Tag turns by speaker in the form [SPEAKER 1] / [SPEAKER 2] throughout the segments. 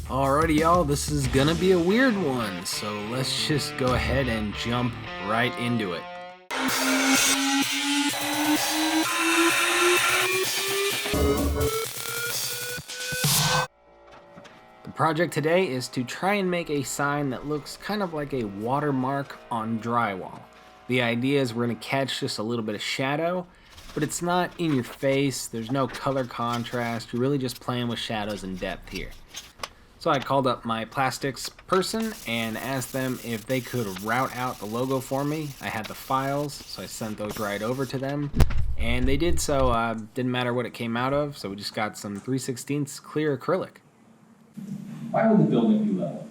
[SPEAKER 1] Alrighty, y'all, this is gonna be a weird one, so let's just go ahead and jump right into it. The project today is to try and make a sign that looks kind of like a watermark on drywall. The idea is we're gonna catch just a little bit of shadow, but it's not in your face, there's no color contrast, you're really just playing with shadows and depth here. So I called up my plastics person and asked them if they could route out the logo for me. I had the files, so I sent those right over to them. And they did so, didn't matter what it came out of, so we just got some 3/16 clear acrylic.
[SPEAKER 2] Why would the building be level?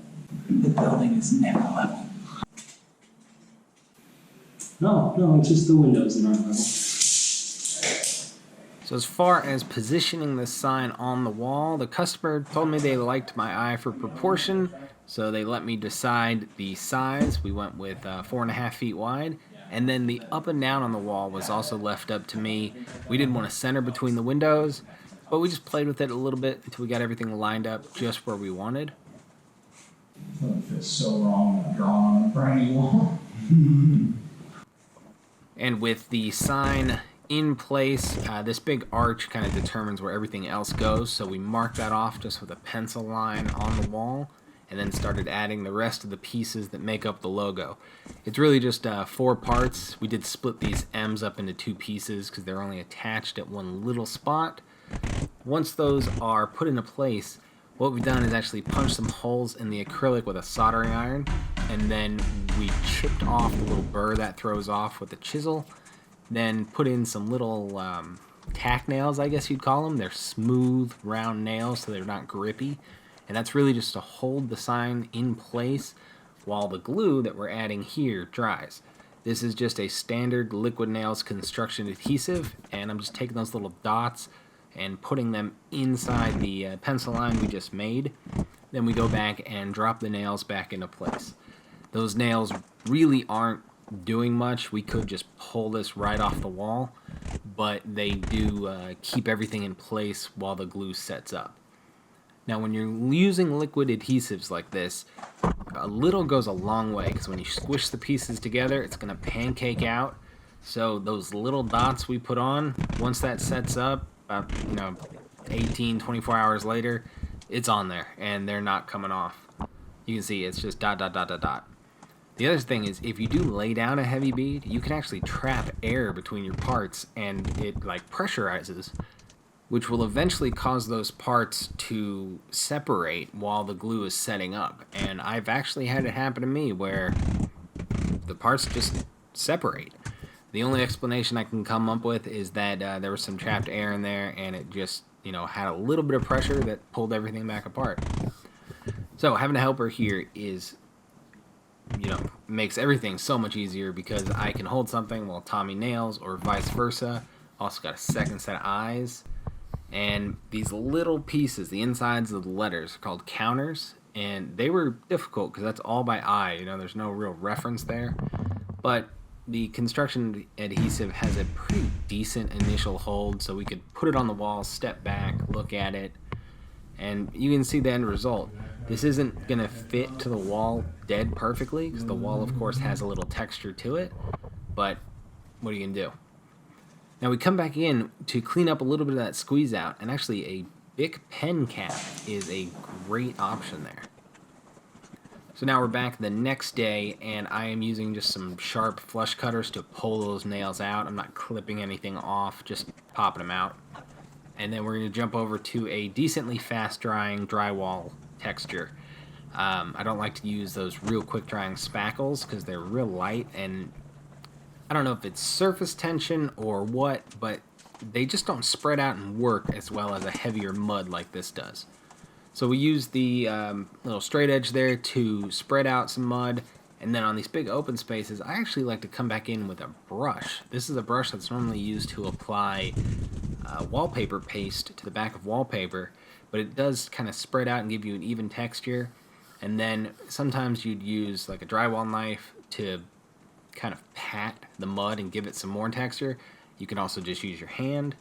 [SPEAKER 3] The building is never level.
[SPEAKER 2] No, it's just the windows that aren't level.
[SPEAKER 1] So as far as positioning this sign on the wall, the customer told me they liked my eye for proportion, so they let me decide the size. We went with 4.5 feet wide, and then the up and down on the wall was also left up to me. We didn't want to center between the windows, but we just played with it a little bit until we got everything lined up just where we wanted.
[SPEAKER 2] It feels so wrong drawing on a briny wall.
[SPEAKER 1] And with the sign in place, this big arch kind of determines where everything else goes, so we marked that off just with a pencil line on the wall and then started adding the rest of the pieces that make up the logo. It's really just 4 parts. We did split these M's up into 2 pieces because they're only attached at one little spot. Once those are put into place, what we've done is actually punch some holes in the acrylic with a soldering iron, and then we chipped off the little burr that throws off with a chisel, then put in some little tack nails, I guess you'd call them. They're smooth, round nails, so they're not grippy, and that's really just to hold the sign in place while the glue that we're adding here dries. This is just a standard liquid nails construction adhesive, and I'm just taking those little dots and putting them inside the pencil line we just made. Then we go back and drop the nails back into place. Those nails really aren't doing much. We could just pull this right off the wall, but they do keep everything in place while the glue sets up. Now when you're using liquid adhesives like this, a little goes a long way, because when you squish the pieces together, it's going to pancake out. So those little dots we put on, once that sets up, about 18, 24 hours later, it's on there and they're not coming off. You can see it's just dot, dot, dot, dot, dot. The other thing is, if you do lay down a heavy bead, you can actually trap air between your parts, and it like pressurizes, which will eventually cause those parts to separate while the glue is setting up. And I've actually had it happen to me where the parts just separate. The only explanation I can come up with is that there was some trapped air in there, and it just had a little bit of pressure that pulled everything back apart. So having a helper here is makes everything so much easier, because I can hold something while Tommy nails, or vice versa. Also got a second set of eyes. And these little pieces, the insides of the letters, are called counters, and they were difficult because that's all by eye. There's no real reference there. But the construction adhesive has a pretty decent initial hold, so we could put it on the wall, step back, look at it, and you can see the end result. This isn't going to fit to the wall dead perfectly, because the wall, of course, has a little texture to it, but what are you going to do? Now we come back in to clean up a little bit of that squeeze out, and actually a Bic pen cap is a great option there. So now we're back the next day, and I am using just some sharp flush cutters to pull those nails out. I'm not clipping anything off, just popping them out. And then we're going to jump over to a decently fast drying drywall texture. I don't like to use those real quick drying spackles because they're real light, and I don't know if it's surface tension or what, but they just don't spread out and work as well as a heavier mud like this does. So we use the little straight edge there to spread out some mud, and then on these big open spaces, I actually like to come back in with a brush. This is a brush that's normally used to apply wallpaper paste to the back of wallpaper, but it does kind of spread out and give you an even texture. And then sometimes you'd use like a drywall knife to kind of pat the mud and give it some more texture. You can also just use your hand.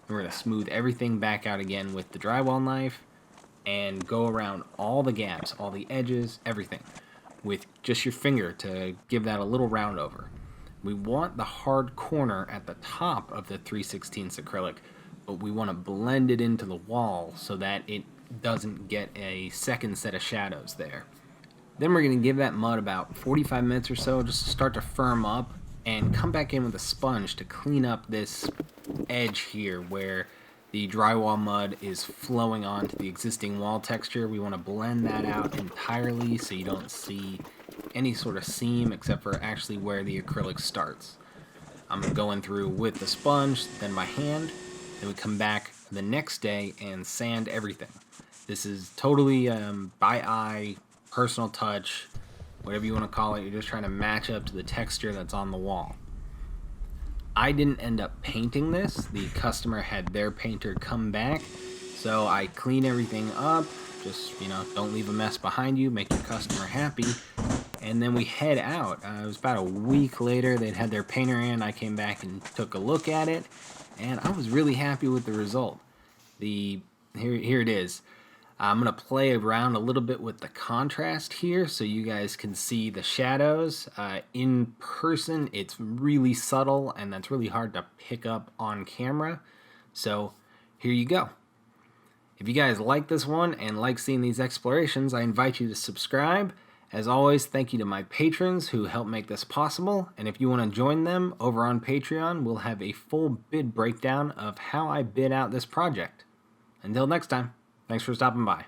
[SPEAKER 1] And we're going to smooth everything back out again with the drywall knife, and go around all the gaps, all the edges, everything, with just your finger to give that a little round over. We want the hard corner at the top of the 3/16 acrylic, but we want to blend it into the wall so that it doesn't get a second set of shadows there. Then we're going to give that mud about 45 minutes or so just to start to firm up, and come back in with a sponge to clean up this edge here where the drywall mud is flowing onto the existing wall texture. We want to blend that out entirely so you don't see any sort of seam except for actually where the acrylic starts. I'm going through with the sponge, then my hand, then we come back the next day and sand everything. This is totally by eye, personal touch, whatever you want to call it. You're just trying to match up to the texture that's on the wall. I didn't end up painting this. The customer had their painter come back, so I clean everything up. Just, don't leave a mess behind you, make your customer happy. And then we head out. It was about a week later. They'd had their painter in. I came back and took a look at it, and I was really happy with the result. Here it is. I'm going to play around a little bit with the contrast here so you guys can see the shadows. In person, it's really subtle, and that's really hard to pick up on camera. So here you go. If you guys like this one and like seeing these explorations, I invite you to subscribe. As always, thank you to my patrons who help make this possible. And if you want to join them over on Patreon, we'll have a full bid breakdown of how I bid out this project. Until next time. Thanks for stopping by.